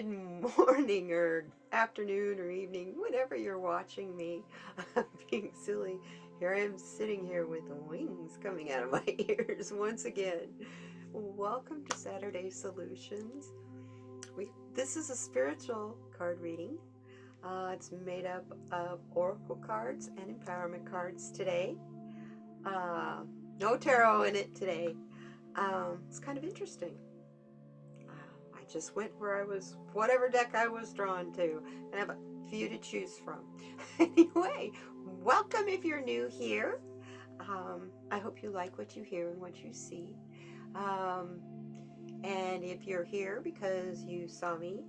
Good morning or afternoon or evening, whenever you're watching me. I'm being silly. Here I am sitting here with wings coming out of my ears once again. Welcome to Saturday Solutions. This is a spiritual card reading. It's made up of oracle cards and empowerment cards today. No tarot in it today. It's kind of interesting. I just went where I was, whatever deck I was drawn to, and I have a few to choose from. Anyway, welcome if you're new here. I hope you like what you hear and what you see. And if you're here because you saw me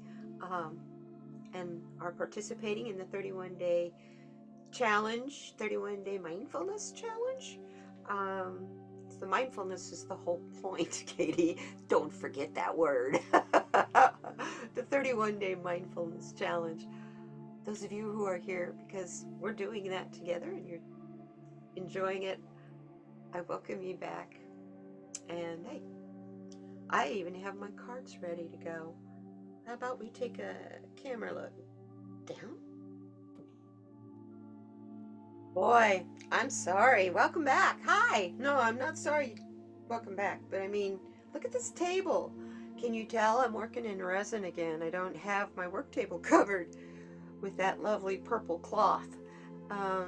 and are participating in the 31-day challenge, 31-day mindfulness challenge, the mindfulness is the whole point, Katie. Don't forget that word. The 31-day mindfulness challenge. Those of you who are here because we're doing that together and you're enjoying it, I welcome you back. And hey, I even have my cards ready to go. How about we take a camera look? Down? Boy, I'm sorry. Welcome back. Hi. No, I'm not sorry. Welcome back. But I mean, look at this table. Can you tell I'm working in resin again? I don't have my work table covered with that lovely purple cloth. I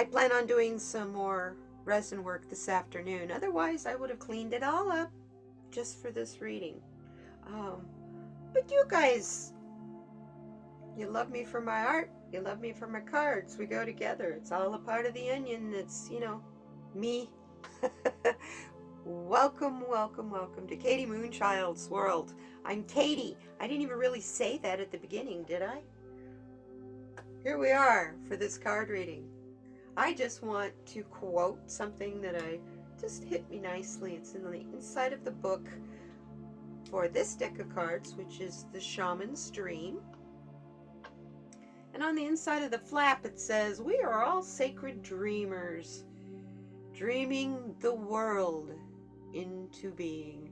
plan on doing some more resin work this afternoon. Otherwise, I would have cleaned it all up just for this reading. But you guys, you love me for my art. You love me for my cards. We go together. It's all a part of the onion. It's, me. Welcome, welcome, welcome to kdmoonchild's world. I'm Katie. I didn't even really say that at the beginning, did I? Here we are for this card reading. I just want to quote something that just hit me nicely. It's in the inside of the book for this deck of cards, which is the Shaman's Dream. And on the inside of the flap it says, "We are all sacred dreamers, dreaming the world into being."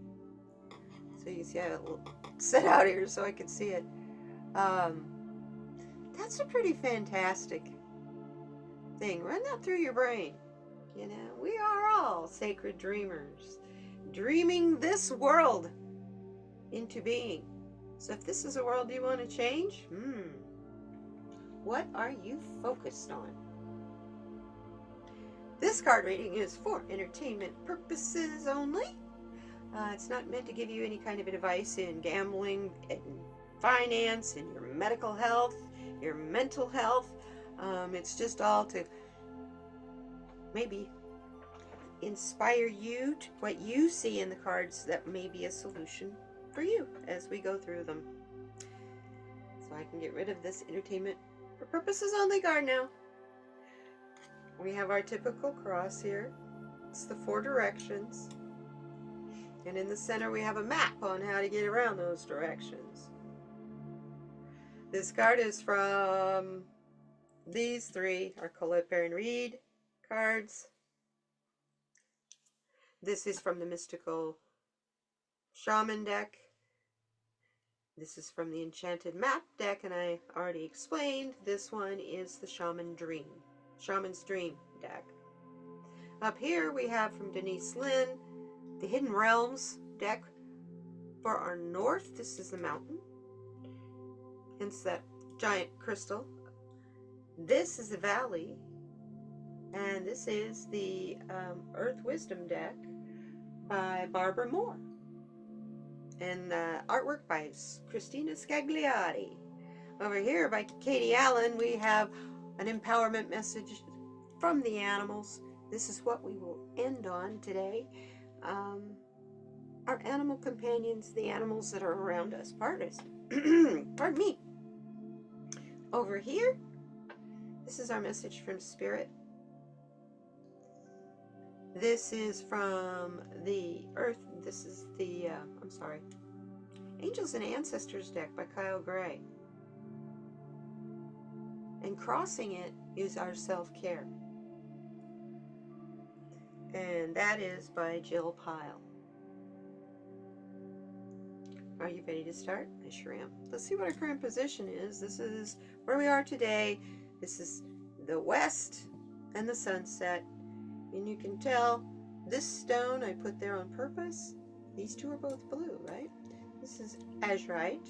So you see I have it set out here so I can see it. That's a pretty fantastic thing. Run that through your brain. We are all sacred dreamers, dreaming this world into being. So if this is a world you want to change, what are you focused on? This card reading is for entertainment purposes only. It's not meant to give you any kind of advice in gambling, in finance, in your medical health, your mental health. It's just all to maybe inspire you to what you see in the cards that may be a solution for you as we go through them. So I can get rid of this entertainment for purposes only card now. We have our typical cross here. It's the 4 directions. And in the center we have a map on how to get around those directions. This card is from these 3 are Colette Baron Reed cards. This is from the Mystical Shaman deck. This is from the Enchanted Map deck, and I already explained. This one is the Shaman's Dream deck. Up here we have from Denise Lynn, the Hidden Realms deck. For our north, this is the mountain, hence that giant crystal. This is the valley, and this is the Earth Wisdom deck by Barbara Moore. And artwork by Christina Scagliotti. Over here by Katie Allen, we have an empowerment message from the animals. This is what we will end on today. Our animal companions, the animals that are around us. Pardon me. Over here, this is our message from Spirit. This is from the Earth. This is the, Angels and Ancestors deck by Kyle Gray. And crossing it is our self-care. And that is by Jill Pyle. Are you ready to start? I sure am. Let's see what our current position is. This is where we are today. This is the west and the sunset. And you can tell this stone I put there on purpose. These two are both blue, right? This is azurite.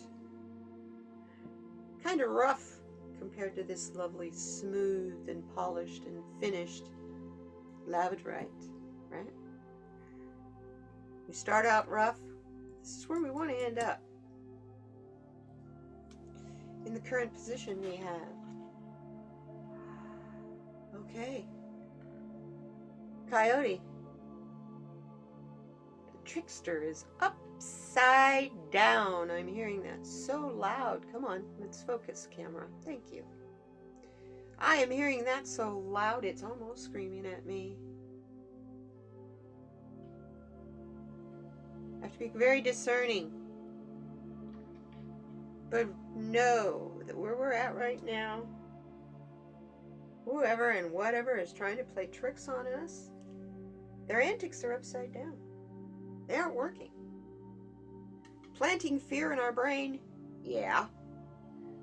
Kind of rough compared to this lovely smooth and polished and finished labradorite, right? We start out rough. This is where we want to end up. In the current position we have, okay, Coyote. The trickster is upside down. I'm hearing that so loud. Come on, let's focus, camera. Thank you. I am hearing that so loud it's almost screaming at me. I have to be very discerning. But know that where we're at right now, whoever and whatever is trying to play tricks on us, their antics are upside down. They aren't working. Planting fear in our brain, yeah,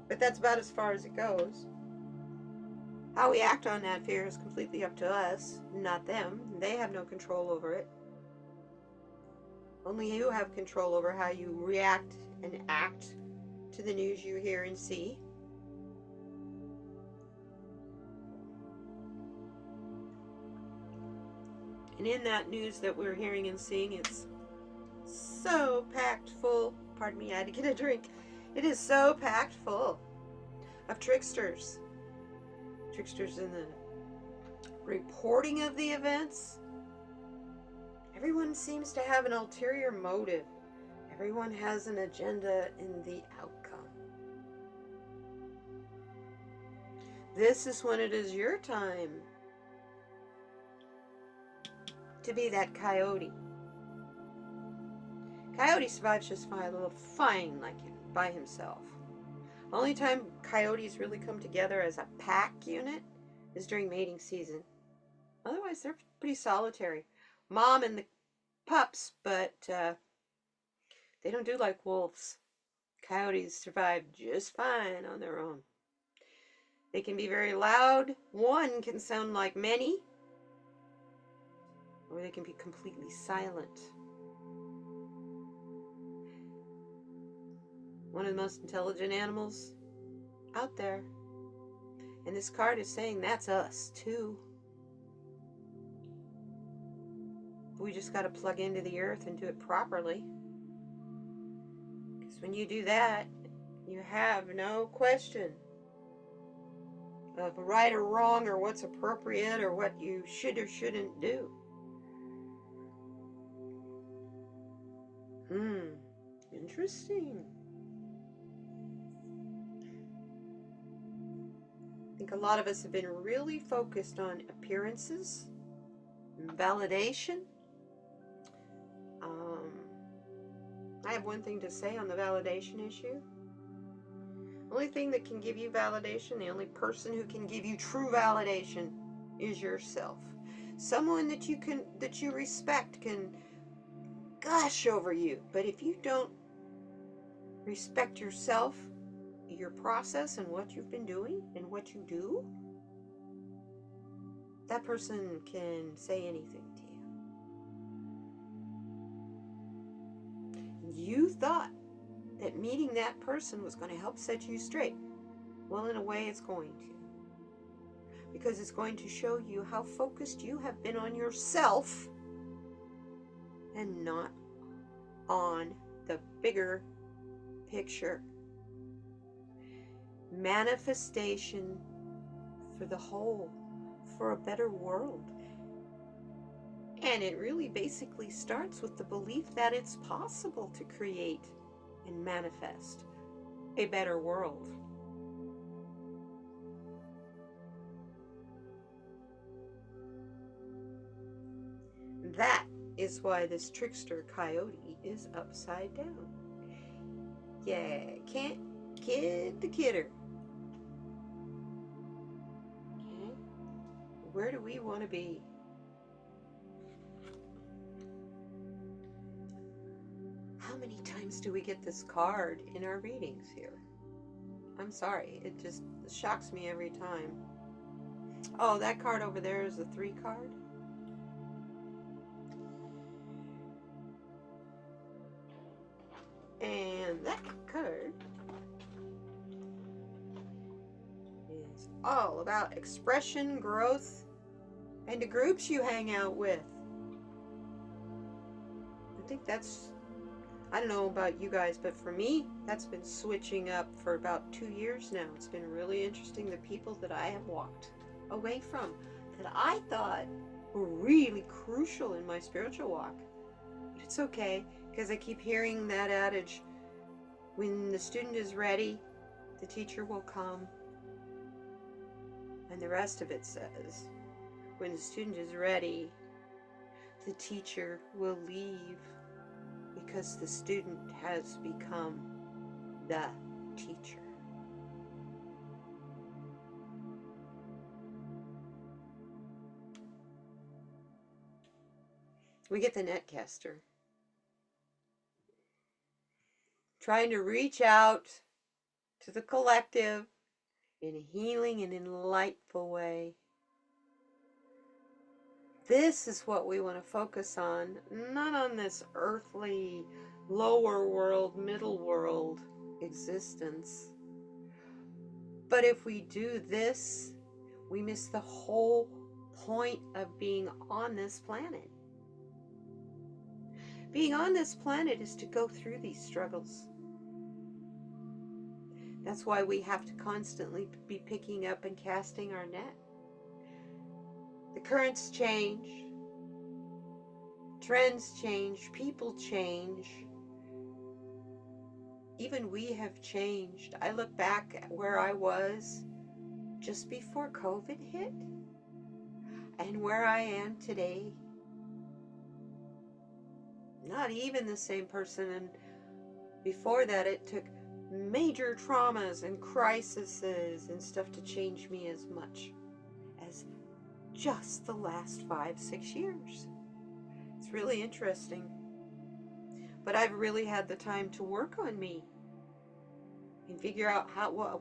but that's about as far as it goes. How we act on that fear is completely up to us, not them. They have no control over it. Only you have control over how you react and act to the news you hear and see. And in that news that we're hearing and seeing, it's so packed full. Pardon me, I had to get a drink. It is so packed full of tricksters. Tricksters in the reporting of the events. Everyone seems to have an ulterior motive. Everyone has an agenda in the outcome. This is when it is your time to be that coyote. Coyote survives just fine like by himself. Only time coyotes really come together as a pack unit is during mating season. Otherwise, they're pretty solitary. Mom and the pups, but they don't do like wolves. Coyotes survive just fine on their own. They can be very loud. One can sound like many, or they can be completely silent. One of the most intelligent animals out there. And this card is saying that's us too. We just got to plug into the earth and do it properly. Because when you do that, you have no question of right or wrong or what's appropriate or what you should or shouldn't do. Interesting. I think a lot of us have been really focused on appearances and validation. I have one thing to say on the validation issue. The only thing that can give you validation, the only person who can give you true validation is yourself. Someone that you respect can gush over you, but if you don't respect yourself, your process and what you've been doing and what you do, that person can say anything to you. You thought that meeting that person was going to help set you straight. Well, in a way, it's going to. Because it's going to show you how focused you have been on yourself and not on the bigger picture. Manifestation for the whole, for a better world. And it really basically starts with the belief that it's possible to create and manifest a better world. That is why this trickster coyote is upside down. Yeah, can't kid the kidder. Okay, where do we want to be? How many times else do we get this card in our readings here? I'm sorry, it just shocks me every time. Oh, that card over there is a 3 card. And that card is all about expression, growth, and the groups you hang out with. I think that's, I don't know about you guys, but for me, that's been switching up for about 2 years now. It's been really interesting, the people that I have walked away from that I thought were really crucial in my spiritual walk. But it's okay, because I keep hearing that adage, when the student is ready, the teacher will come. And the rest of it says, when the student is ready, the teacher will leave, because the student has become the teacher. We get the netcaster, trying to reach out to the collective in a healing and enlightful way. This is what we want to focus on, not on this earthly, lower world, middle world existence. But if we do this, we miss the whole point of being on this planet. Being on this planet is to go through these struggles. That's why we have to constantly be picking up and casting our net. The currents change, trends change, people change. Even we have changed. I look back at where I was just before COVID hit and where I am today. Not even the same person, and before that it took major traumas and crises and stuff to change me as much as just the last 5-6 years. It's really interesting. But I've really had the time to work on me and figure out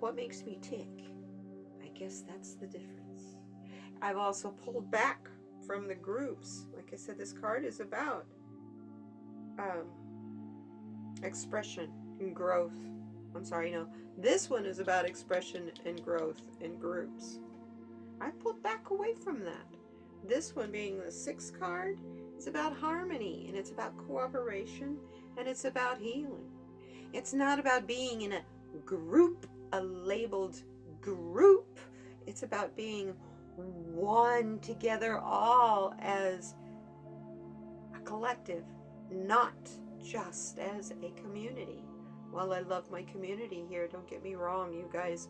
what makes me tick. I guess that's the difference. I've also pulled back from the groups. Like I said, this card is about expression and growth. I'm sorry, no. This one is about expression and growth in groups. I pulled back away from that. This one, being the 6th card, is about harmony, and it's about cooperation, and it's about healing. It's not about being in a group, a labeled group. It's about being one together, all as a collective, not just as a community. While I love my community here, don't get me wrong, you guys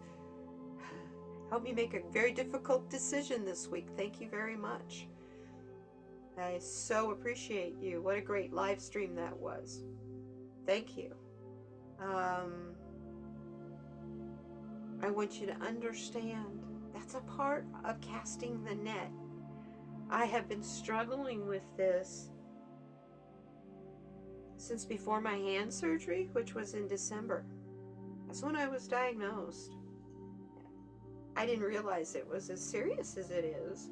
helped me make a very difficult decision this week. Thank you very much. I so appreciate you. What a great live stream that was. Thank you. I want you to understand that's a part of casting the net. I have been struggling with this since before my hand surgery, which was in December. That's when I was diagnosed. I didn't realize it was as serious as it is,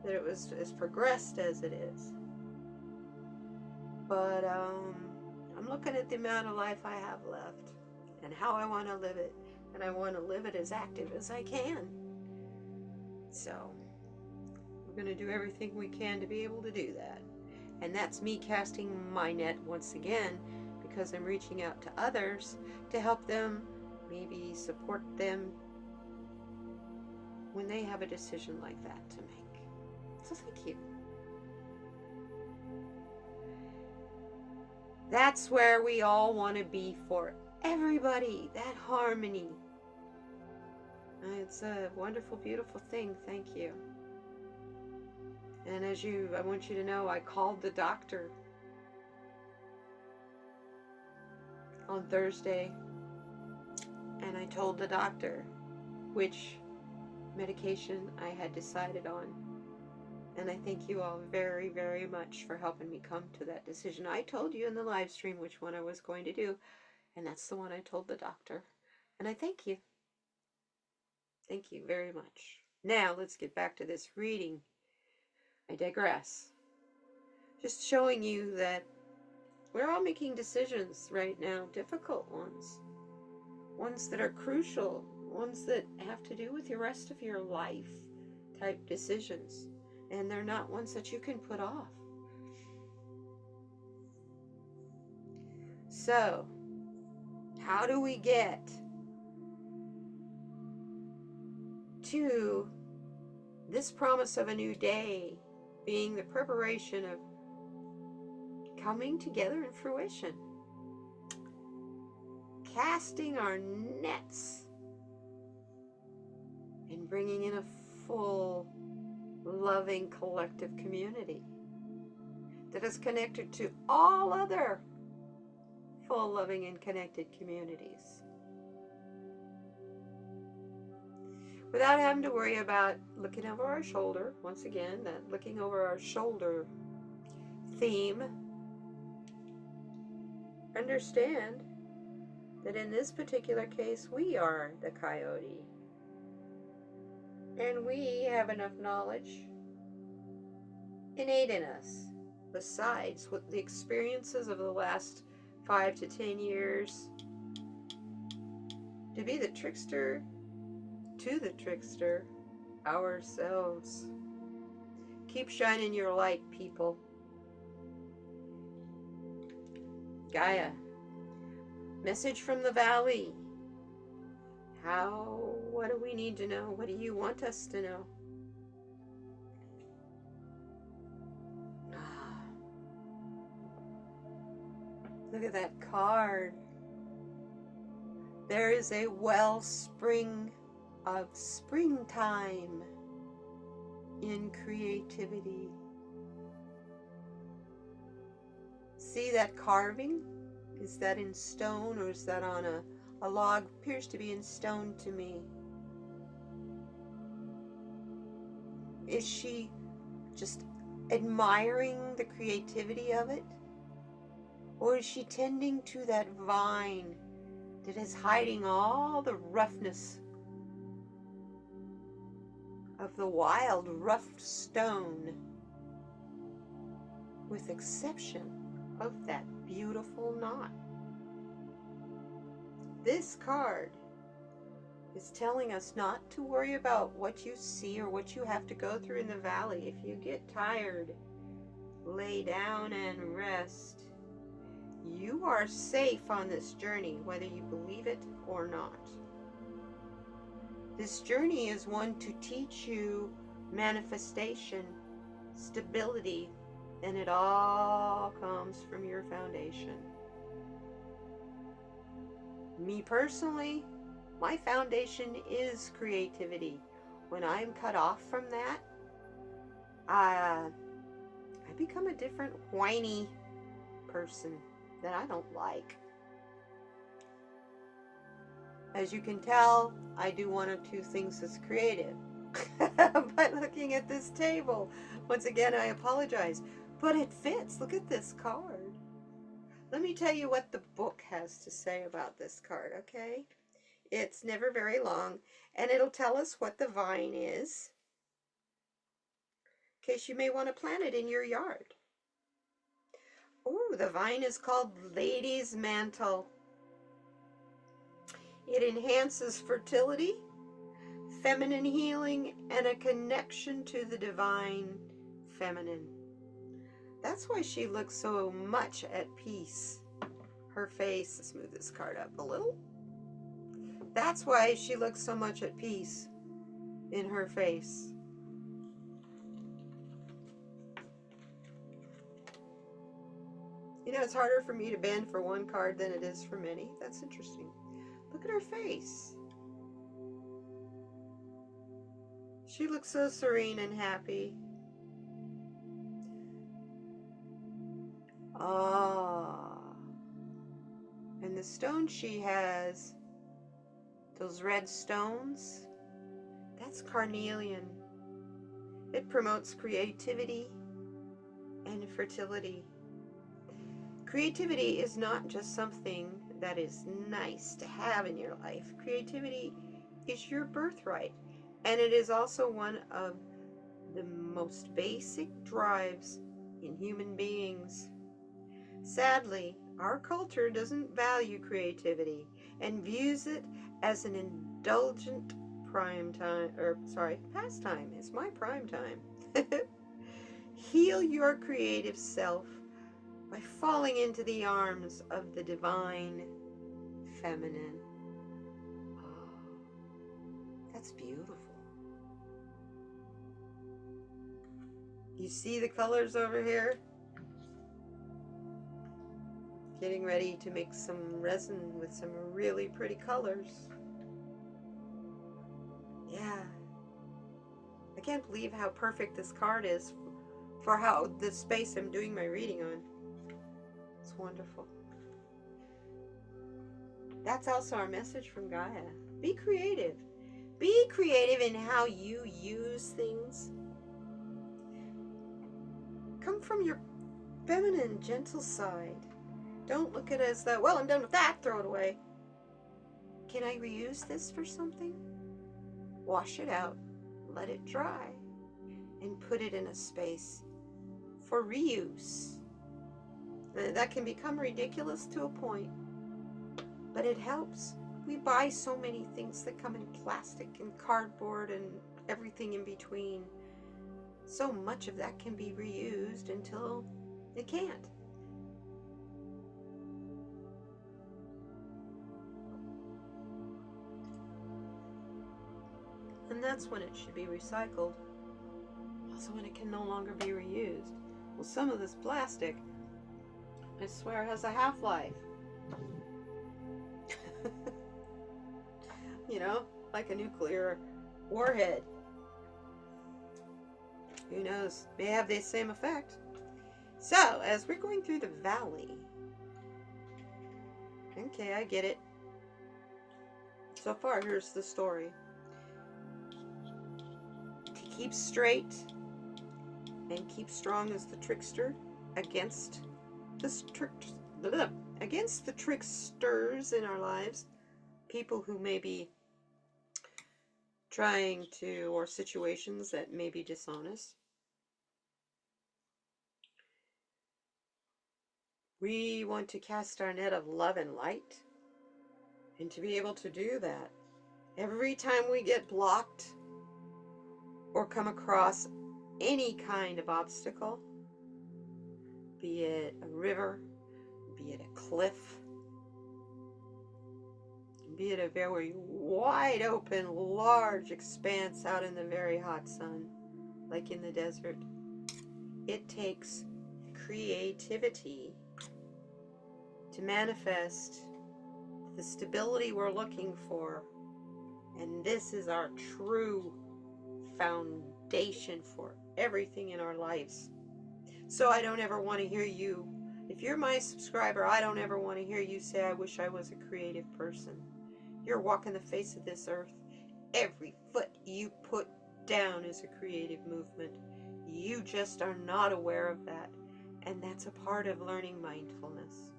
that it was as progressed as it is. But I'm looking at the amount of life I have left and how I want to live it, and I want to live it as active as I can. So we're going to do everything we can to be able to do that. And that's me casting my net once again, because I'm reaching out to others to help them, maybe support them when they have a decision like that to make. So thank you. That's where we all want to be for everybody, that harmony. It's a wonderful, beautiful thing. Thank you. And I want you to know, I called the doctor on Thursday, and I told the doctor which medication I had decided on. And I thank you all very, very much for helping me come to that decision. I told you in the live stream which one I was going to do, and that's the one I told the doctor. And I thank you. Thank you very much. Now let's get back to this reading. I digress. Just showing you that we're all making decisions right now, difficult ones. Ones that are crucial, ones that have to do with the rest of your life type decisions. And they're not ones that you can put off. So, how do we get to this promise of a new day being the preparation of coming together in fruition? Casting our nets and bringing in a full, loving collective community that is connected to all other full, loving, and connected communities, without having to worry about looking over our shoulder. Once again, that looking over our shoulder theme. Understand that in this particular case, we are the coyote. And we have enough knowledge innate in us, besides what the experiences of the last 5 to 10 years, to be the trickster to the trickster ourselves. Keep shining your light, people. Gaia, message from the valley. What do we need to know? What do you want us to know? Look at that card. There is a wellspring of springtime in creativity. See that carving? Is that in stone or is that on a log? Appears to be in stone to me. Is she just admiring the creativity of it? Or is she tending to that vine that is hiding all the roughness of the wild, rough stone, with exception of that beautiful knot? This card is telling us not to worry about what you see or what you have to go through in the valley. If you get tired, lay down and rest. You are safe on this journey, whether you believe it or not. This journey is one to teach you manifestation, stability, and it all comes from your foundation. Me personally, my foundation is creativity. When I'm cut off from that, I become a different whiny person that I don't like. As you can tell, I do one of two things that's creative. By looking at this table, once again, I apologize, but it fits. Look at this card. Let me tell you what the book has to say about this card, okay? It's never very long, and it'll tell us what the vine is, in case you may want to plant it in your yard. Oh, the vine is called Lady's Mantle. It enhances fertility, feminine healing, and a connection to the divine feminine. That's why she looks so much at peace. Her face, let's move this card up a little. That's why she looks so much at peace in her face. You know, it's harder for me to bend for one card than it is for many. That's interesting. Look at her face. She looks so serene and happy. Ah. And the stone she has, those red stones, that's carnelian. It promotes creativity and fertility. Creativity is not just something that is nice to have in your life. Creativity is your birthright, and it is also one of the most basic drives in human beings. Sadly, our culture doesn't value creativity and views it as an indulgent pastime. It's my prime time. Heal your creative self by falling into the arms of the divine feminine. Oh, that's beautiful. You see the colors over here? Getting ready to make some resin with some really pretty colors. Yeah. I can't believe how perfect this card is for how the space I'm doing my reading on. It's wonderful. That's also our message from Gaia. Be creative. Be creative in how you use things. Come from your feminine, gentle side. Don't look at it as that, well, I'm done with that, throw it away. Can I reuse this for something? Wash it out, let it dry, and put it in a space for reuse. That can become ridiculous to a point, but it helps. We buy so many things that come in plastic and cardboard and everything in between. So much of that can be reused until it can't. And that's when it should be recycled. Also when it can no longer be reused. Well, some of this plastic, I swear, has a half-life. You know, like a nuclear warhead. Who knows? May have the same effect. So, as we're going through the valley. Okay, I get it. So far, here's the story. To keep straight and keep strong as the trickster against the tricksters in our lives, people who may be trying to, or situations that may be dishonest. We want to cast our net of love and light, and to be able to do that, every time we get blocked or come across any kind of obstacle, be it a river, be it a cliff, be it a very wide open, large expanse out in the very hot sun, like in the desert, it takes creativity to manifest the stability we're looking for. And this is our true foundation for everything in our lives. So I don't ever want to hear you, if you're my subscriber, I don't ever want to hear you say, I wish I was a creative person. You're walking the face of this earth. Every foot you put down is a creative movement. You just are not aware of that. And that's a part of learning mindfulness.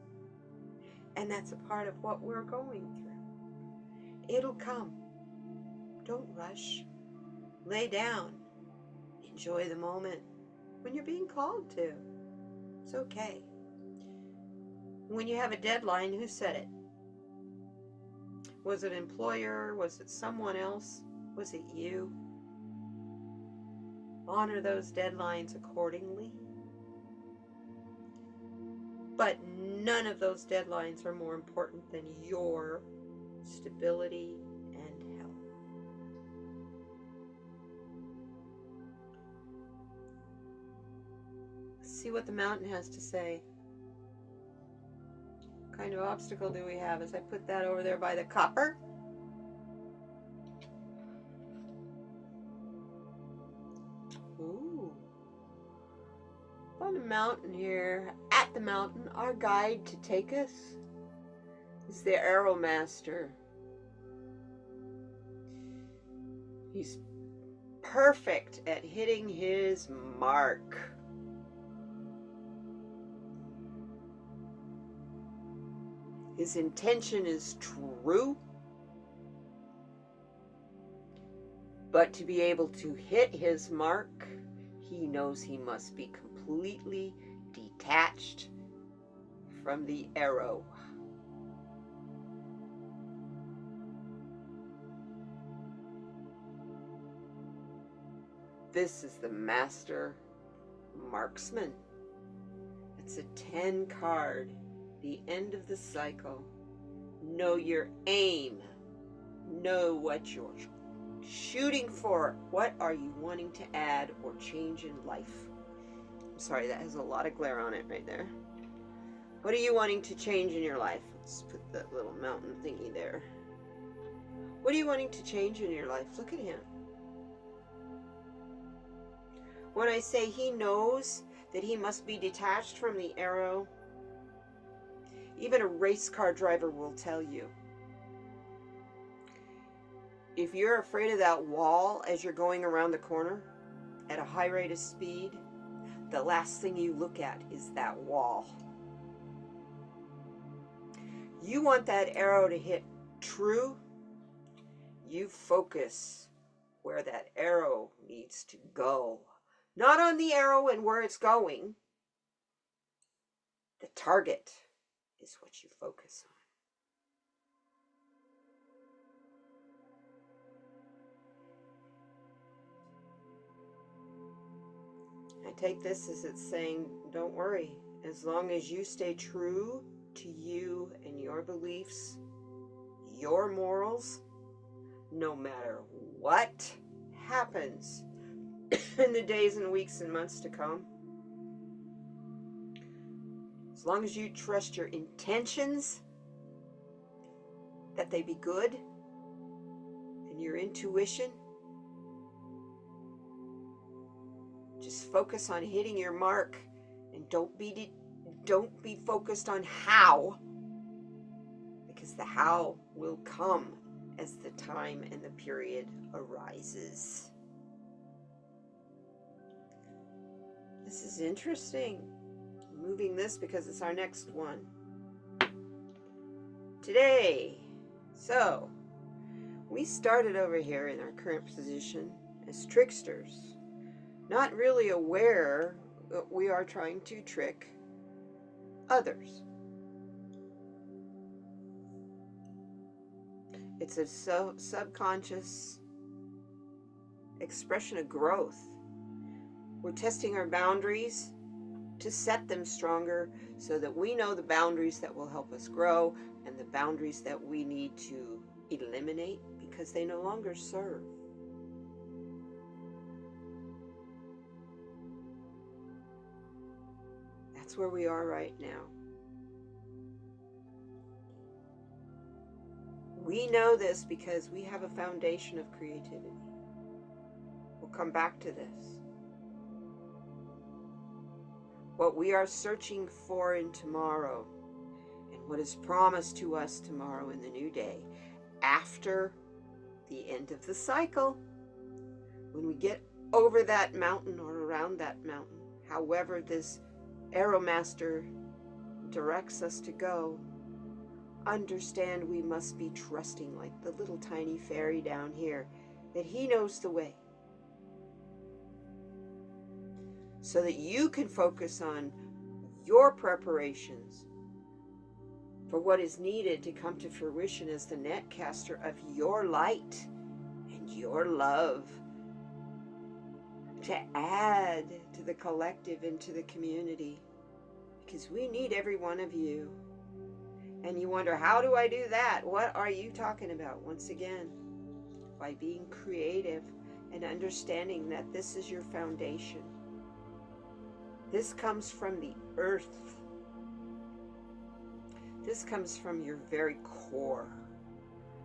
And that's a part of what we're going through. It'll come. Don't rush. Lay down. Enjoy the moment when you're being called to. It's okay. When you have a deadline, who said it? Was it an employer? Was it someone else? Was it you? Honor those deadlines accordingly. But none of those deadlines are more important than your stability and health. Let's see what the mountain has to say. What kind of obstacle do we have as I put that over there by the copper? Ooh. On the mountain here, at the mountain, our guide to take us is the Arrow Master. He's perfect at hitting his mark. His intention is true, but to be able to hit his mark, he knows he must be completely detached from the arrow. This is the master marksman. It's a 10 card, the end of the cycle. Know your aim. Know what you're shooting for. What are you wanting to add or change in life? I'm sorry, that has a lot of glare on it right there. What are you wanting to change in your life? Let's put that little mountain thingy there. What are you wanting to change in your life? Look at him. When I say he knows that he must be detached from the arrow, even a race car driver will tell you. If you're afraid of that wall as you're going around the corner at a high rate of speed, the last thing you look at is that wall. You want that arrow to hit true, you focus where that arrow needs to go. Not on the arrow and where it's going. The target is what you focus on. I take this as it's saying, don't worry. As long as you stay true to you and your beliefs, your morals, no matter what happens in the days and weeks and months to come, as long as you trust your intentions, that they be good, and your intuition, just focus on hitting your mark, and don't be focused on how, because the how will come as the time and the period arises. This is interesting. I'm moving this because it's our next one today. So we started over here in our current position as tricksters, not really aware that we are trying to trick others. It's a subconscious expression of growth. We're testing our boundaries to set them stronger so that we know the boundaries that will help us grow and the boundaries that we need to eliminate because they no longer serve. That's where we are right now. We know this because we have a foundation of creativity. We'll come back to this. What we are searching for in tomorrow and what is promised to us tomorrow in the new day after the end of the cycle, when we get over that mountain or around that mountain, however this Arrow Master directs us to go, understand we must be trusting like the little tiny fairy down here that he knows the way, so that you can focus on your preparations for what is needed to come to fruition as the netcaster of your light and your love, to add to the collective and to the community, because we need every one of you. And you wonder, how do I do that? What are you talking about? Once again, by being creative and understanding that this is your foundation. This comes from the earth. This comes from your very core.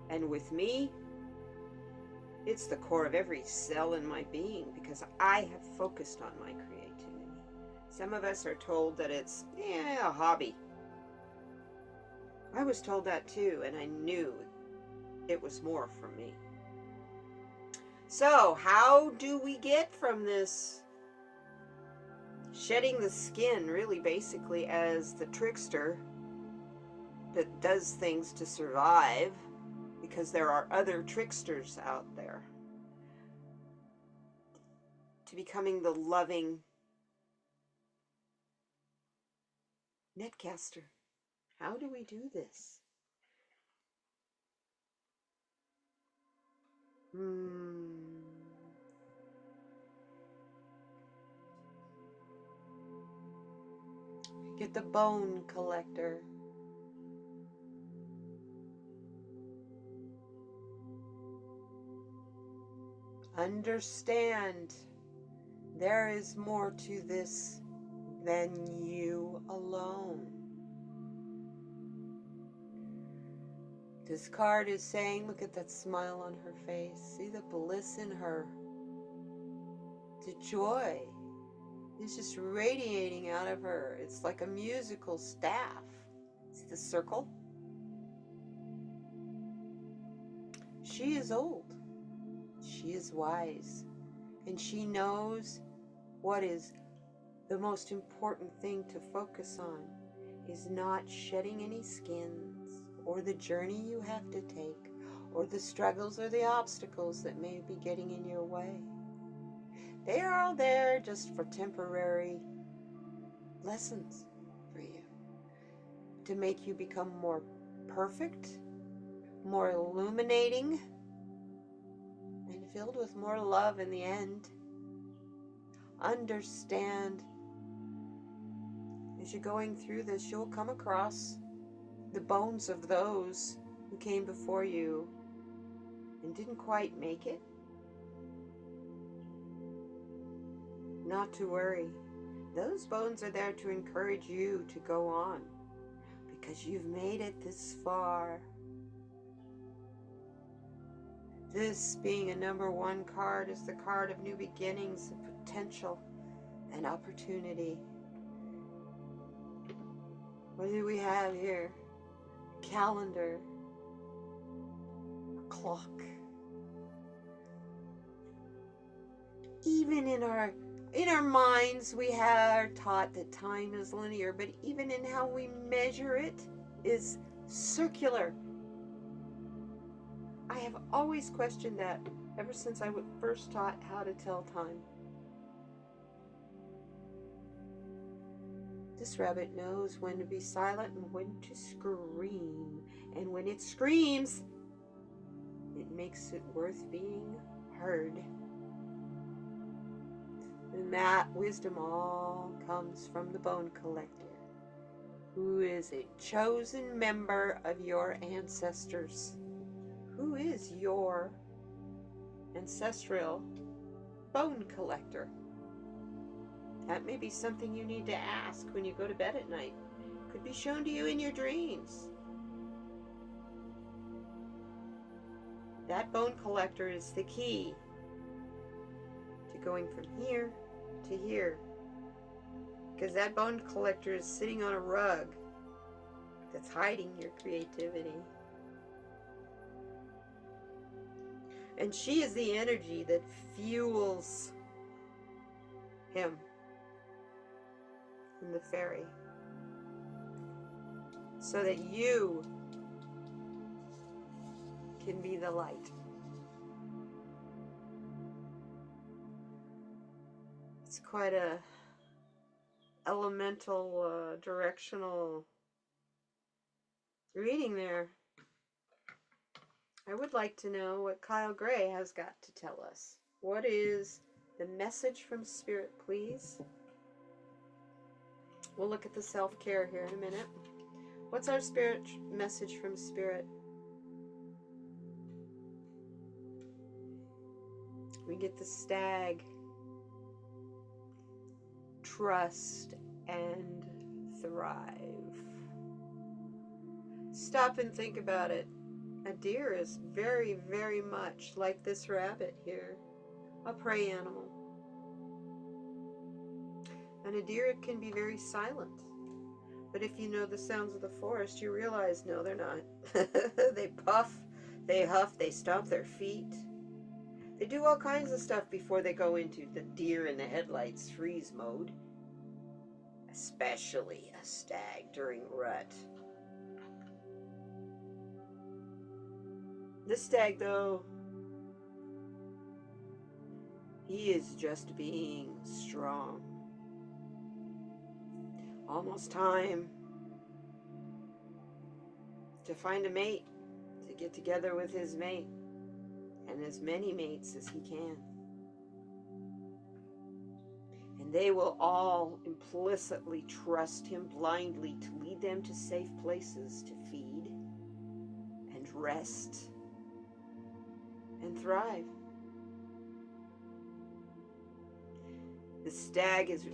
And with me, it's the core of every cell in my being, because I have focused on my creativity. Some of us are told that it's a hobby. I was told that too, and I knew it was more for me. So, how do we get from this shedding the skin, really basically as the trickster that does things to survive, because there are other tricksters out there, to becoming the loving netcaster? How do we do this? Get the bone collector. Understand there is more to this than you alone. This card is saying, look at that smile on her face. See the bliss in her. The joy is just radiating out of her. It's like a musical staff. See the circle? She is old. She is wise. And she knows what is the most important thing to focus on is not shedding any skins, or the journey you have to take, or the struggles or the obstacles that may be getting in your way. They are all there just for temporary lessons for you, to make you become more perfect, more illuminating, and filled with more love in the end. Understand, as you're going through this, you'll come across the bones of those who came before you and didn't quite make it. Not to worry. Those bones are there to encourage you to go on, because you've made it this far. This, being a number 1 card, is the card of new beginnings and potential and opportunity. What do we have here? A calendar, a clock. Even in our minds, we are taught that time is linear, but even in how we measure it is circular. I have always questioned that ever since I was first taught how to tell time. This rabbit knows when to be silent and when to scream. And when it screams, it makes it worth being heard. And that wisdom all comes from the bone collector, who is a chosen member of your ancestors. Who is your ancestral bone collector? That may be something you need to ask when you go to bed at night. Could be shown to you in your dreams. That bone collector is the key to going from here to here. Because that bone collector is sitting on a rug that's hiding your creativity. And she is the energy that fuels him and the fairy, so that you can be the light. It's quite a elemental, directional reading there. I would like to know what Kyle Gray has got to tell us. What is the message from Spirit, please? We'll look at the self-care here in a minute. What's our spirit message from Spirit? We get the stag. Trust and thrive. Stop and think about it. A deer is very, very much like this rabbit here, a prey animal. And a deer can be very silent. But if you know the sounds of the forest, you realize, no, they're not. They puff, they huff, they stomp their feet. They do all kinds of stuff before they go into the deer in the headlights freeze mode. Especially a stag during rut. This stag, though, he is just being strong. Almost time to find a mate, to get together with his mate, and as many mates as he can. And they will all implicitly trust him blindly to lead them to safe places to feed and rest and thrive. The stag is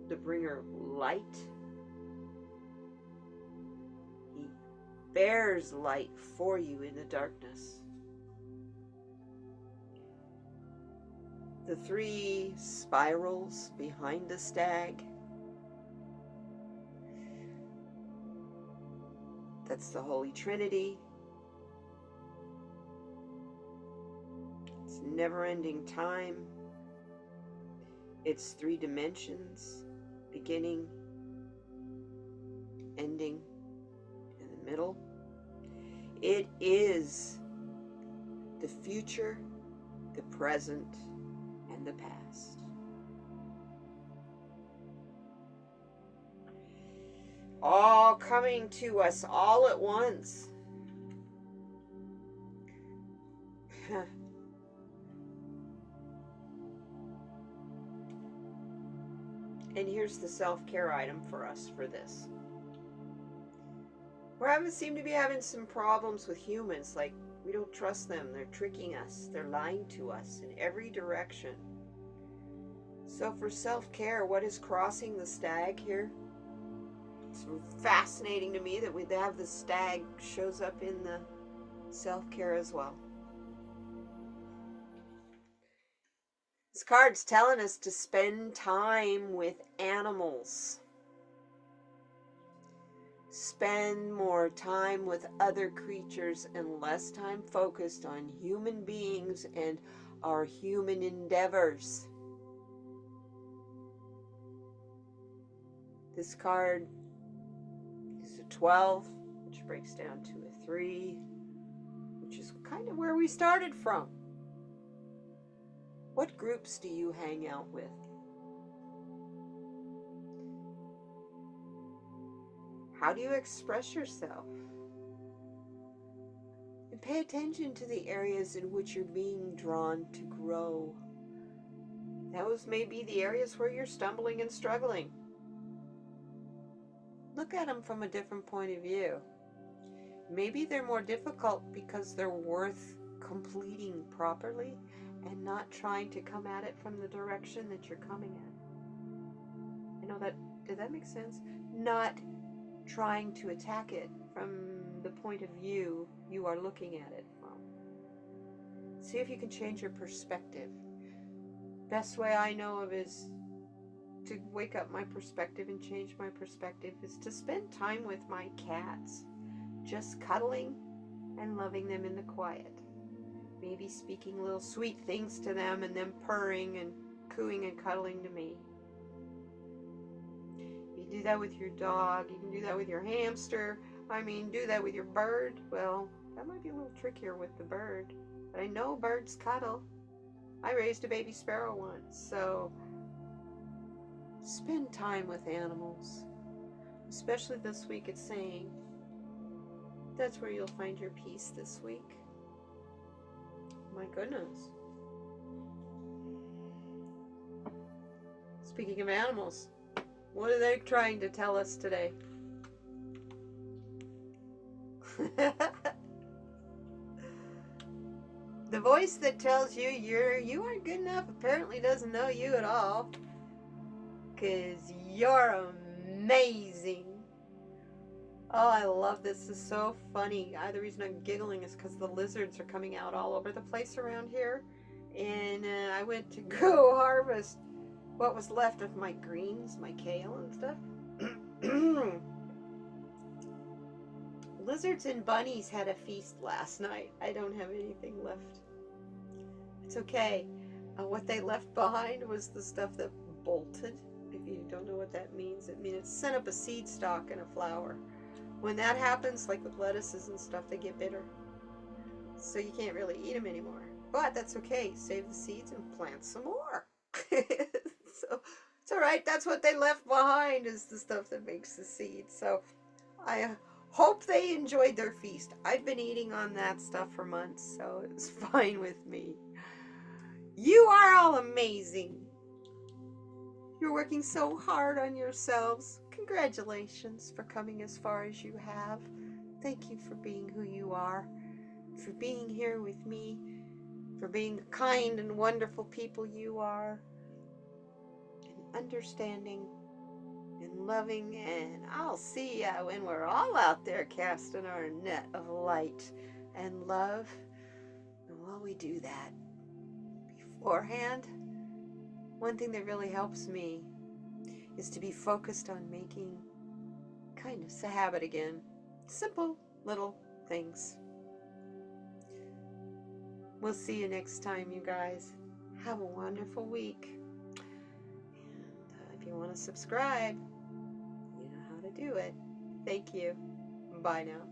the bringer of light. He bears light for you in the darkness. The 3 spirals behind the stag, that's the Holy Trinity. It's never-ending time. It's 3 dimensions, beginning, ending, in the middle. It is the future, the present, and the past. All coming to us all at once. And here's the self-care item for us for this. We seem to be having some problems with humans, like we don't trust them, they're tricking us, they're lying to us in every direction. So for self-care, what is crossing the stag here? It's fascinating to me that we have the stag shows up in the self-care as well. This card's telling us to spend time with animals. Spend more time with other creatures and less time focused on human beings and our human endeavors. This card is a 12, which breaks down to a 3, which is kind of where we started from. What groups do you hang out with? How do you express yourself? And pay attention to the areas in which you're being drawn to grow. Those may be the areas where you're stumbling and struggling. Look at them from a different point of view. Maybe they're more difficult because they're worth completing properly and not trying to come at it from the direction that you're coming at. Did that make sense? Not trying to attack it from the point of view you are looking at it from. See if you can change your perspective. Best way I know of is to wake up my perspective and change my perspective is to spend time with my cats, just cuddling and loving them in the quiet. Maybe speaking little sweet things to them and them purring and cooing and cuddling to me. You can do that with your dog. You can do that with your hamster. Do that with your bird. Well, that might be a little trickier with the bird. But I know birds cuddle. I raised a baby sparrow once. So spend time with animals. Especially this week, it's saying that's where you'll find your peace this week. My goodness. Speaking of animals, what are they trying to tell us today? The voice that tells you you aren't good enough apparently doesn't know you at all. 'Cause you're amazing. Oh, I love this. This is so funny. The reason I'm giggling is because the lizards are coming out all over the place around here. And I went to go harvest what was left of my greens, my kale and stuff. Lizards and bunnies had a feast last night. I don't have anything left. It's okay. What they left behind was the stuff that bolted. If you don't know what that means, it means it sent up a seed stalk in a flower. When that happens, like with lettuces and stuff, they get bitter. So you can't really eat them anymore. But that's okay. Save the seeds and plant some more. So it's all right. That's what they left behind, is the stuff that makes the seeds. So I hope they enjoyed their feast. I've been eating on that stuff for months, so it was fine with me. You are all amazing. You're working so hard on yourselves. Congratulations for coming as far as you have. Thank you for being who you are, for being here with me, for being the kind and wonderful people you are, and understanding and loving, and I'll see ya when we're all out there casting our net of light and love. And while we do that, beforehand, one thing that really helps me is to be focused on making kindness a habit again. Simple little things. We'll see you next time, you guys. Have a wonderful week. And if you want to subscribe, you know how to do it. Thank you. Bye now.